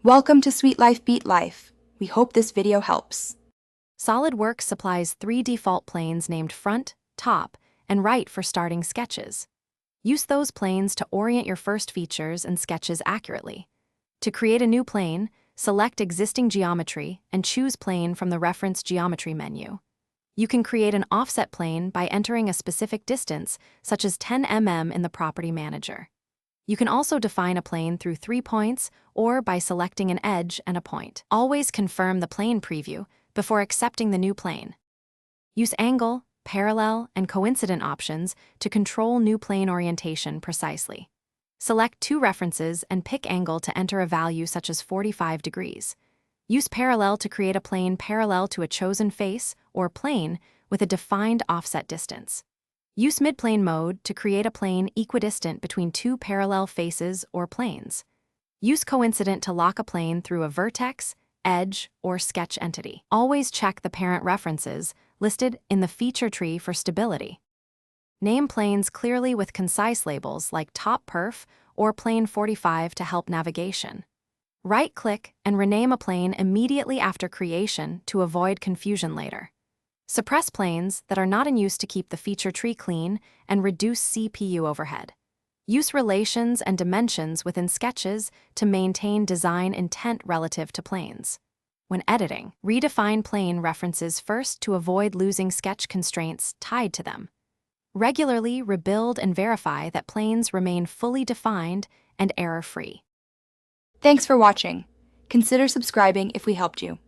Welcome to Sweet Life Beat Life. We hope this video helps. Solidworks supplies 3 default planes named Front, Top, and Right for starting sketches. Use those planes to orient your first features and sketches accurately. To create a new plane, select existing geometry and choose plane from the reference geometry menu. You can create an offset plane by entering a specific distance, such as 10 mm in the property manager. You can also define a plane through 3 points or by selecting an edge and a point. Always confirm the plane preview before accepting the new plane. Use angle, parallel, and coincident options to control new plane orientation precisely. Select 2 references and pick angle to enter a value such as 45 degrees. Use parallel to create a plane parallel to a chosen face or plane with a defined offset distance. Use midplane mode to create a plane equidistant between 2 parallel faces or planes. Use coincident to lock a plane through a vertex, edge, or sketch entity. Always check the parent references listed in the feature tree for stability. Name planes clearly with concise labels like Top Perf or Plane 45 to help navigation. Right-click and rename a plane immediately after creation to avoid confusion later. Suppress planes that are not in use to keep the feature tree clean and reduce CPU overhead. Use relations and dimensions within sketches to maintain design intent relative to planes. When editing, redefine plane references first to avoid losing sketch constraints tied to them. Regularly rebuild and verify that planes remain fully defined and error-free. Thanks for watching. Consider subscribing if we helped you.